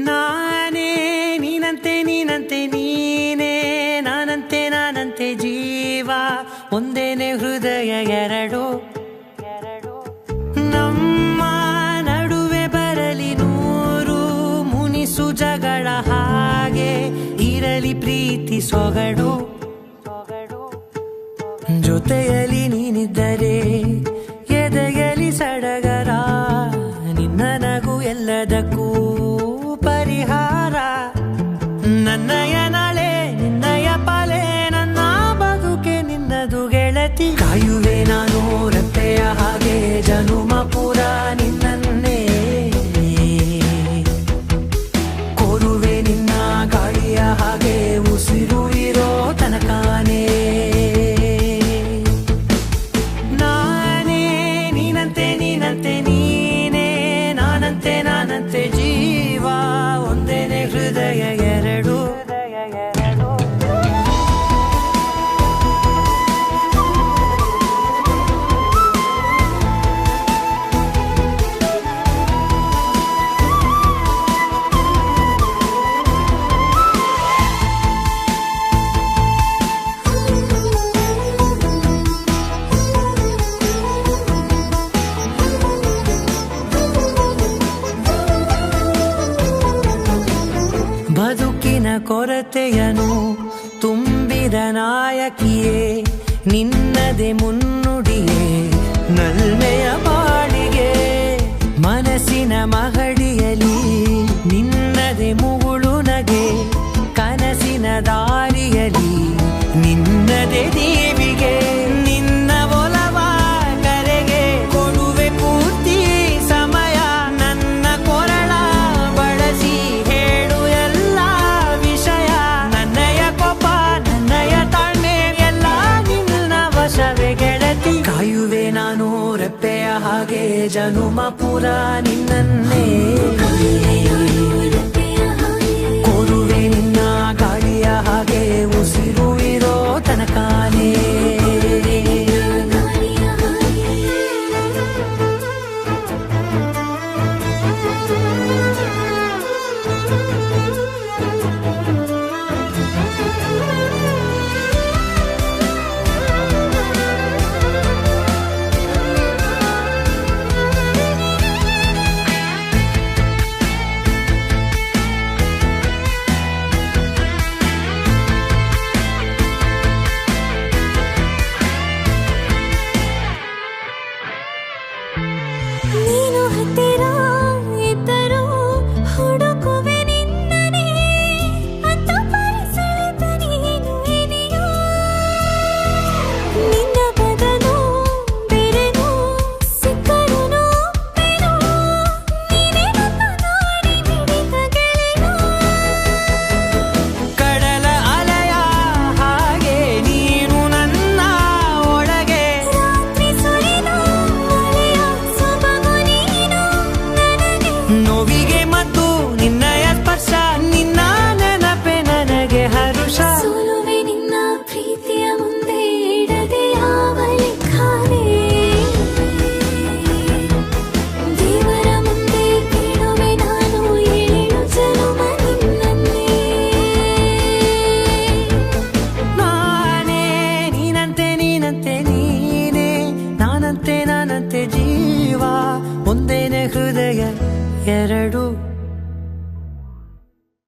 ನಾನೇ ನೀನಂತೆ ನೀನಂತೆ ನೀನೇ ನಾನಂತೆ ನಾನಂತೆ ಜೀವ ಒಂದೇನೆ ಹೃದಯ ಎರಡು ನಮ್ಮ ನಡುವೆ ಬರಲಿ ನೂರು ಮುನಿಸು ಜಗಳ ಹಾಗೆ ಇರಲಿ ಪ್ರೀತಿ ಸೊಗಡು ಜೊತೆಯಲ್ಲಿ ನೀನಿದ್ದರೆ ಎದೆಯಲಿ ಸಡಗರ ನಿನ್ನ ನಗು ಎಲ್ಲದಕ್ಕೂ ಪರಿಹಾರ ನನ್ನಯ ನಾಳೆ ನಿನ್ನಯ ಪಾಲೆ ನನ್ನ ಬದುಕೆ ನಿನ್ನದು ಗೆಳತಿ ಕಾಯುವೆ ನಾನು ರೆಪ್ಪೆಯ ಹಾಗೆ ಜನುಮ ಪೂರ ನಿನ್ನನ್ನೇ ಕೋರುವೆ ನಿನ್ನ ಗಾಳಿಯ ಹಾಗೆ ಉಸಿರು ಇರೋ ತನಕಾನೇ ನಾನೇ ನೀನಂತೆ ನೀನಂತೆ ನೀನೇ ನಾನಂತೆ ನಾನಂತೆ ಜೀವ ಒಂದೇನೆ ಹೃದಯ ಎರಡು ಬದುಕಿನ ಕೊರತೆಯನು ತುಂಬಿದ ನಾಯಕಿಯೇ ನಿನ್ನದೆ ಮುನ್ನುಡಿಯೇ ನಲ್ಮೆಯ ಬಾಳಿಗೆ ಮನಸ್ಸಿನ ಮಹಡಿಯಲಿ ನಿನ್ನದೆ ಮುಗುಳು ನಗೆ ಕನಸಿನ ದಾರಿಯಲಿ ನಿನ್ನದೆ ದೇವಿಗೆ ನಿನ್ನ ಒಲವ ಕರೆಗೆ ಕೊಡುವೆ ಪೂರ್ತಿ ಸಮಯ ನನ್ನ ಕೊರಳ ಬಳಸಿ ಹೇಳು ಎಲ್ಲ ವಿಷಯ ನನ್ನಯ ಕೋಪ ನನ್ನಯ ತಾಳ್ಮೆ ಎಲ್ಲ ನಿನ್ನ ವಶವೇ ಗೆಳತಿ ಕಾಯುವೆ ನಾನು ರೆಪ್ಪೆಯ ಹಾಗೆ ಜನುಮ ಪೂರ ನಿನ್ನನ್ನೇ ಕೋರುವೆ ನಿನ್ನ ಗಾಳಿಯ ಹಾಗೆ ಉಸಿರು ಇರೋ ತನಕಾನೇ ನೀನು ಹತ್ತಿರ ಇದ್ದರೂ ಹುಡುಕುವೆ ನಿನ್ನನೇ ಅಂತ ಪರಿಸರದ ನೀನು ಇದೆಯೋ ನಿನ್ನ ಬದಲು ಬೇರೆನೋ ಸಿಕ್ಕರೂ ಬೇರೋ ನೀನೇ ನನ್ನ ದಾರಿ ಹಿಡಿದ ಗೆಳೆಯ ಕಡಲ ಅಲೆಯ ಹಾಗೆ ನೀನು ನನ್ನ ಒಳಗೆ ರಾತ್ರಿ ಸುರಿದ ಮಳೆಯ ಸೊಬಗು ನೀನು ನನಗೆ ನೋವಿಗೆ ಮತ್ತು ನಿನ್ನಯ ಸ್ಪರ್ಶ ನಿನ್ನ ನೆನಪೆ ನನಗೆ ಹರುಷ ಸೋಲುವೆ ನಿನ್ನ ಪ್ರೀತಿಯ ಮುಂದೆ ಇಡದೆ ಯಾವ ಲೆಕ್ಕನೇ ದೇವರ ಮುಂದೆ ಕೇಳುವೆ ನಾನು ಏಳು ಜನುಮ ನಿನ್ನನ್ನೇ ನಾನೇ ನೀನಂತೆ ನೀನಂತೆ ನೀನೇ ನಾನಂತೆ ನಾನಂತೆ ಜೀವ ಒಂದೇನೆ ಹೃದಯ ಎರಡು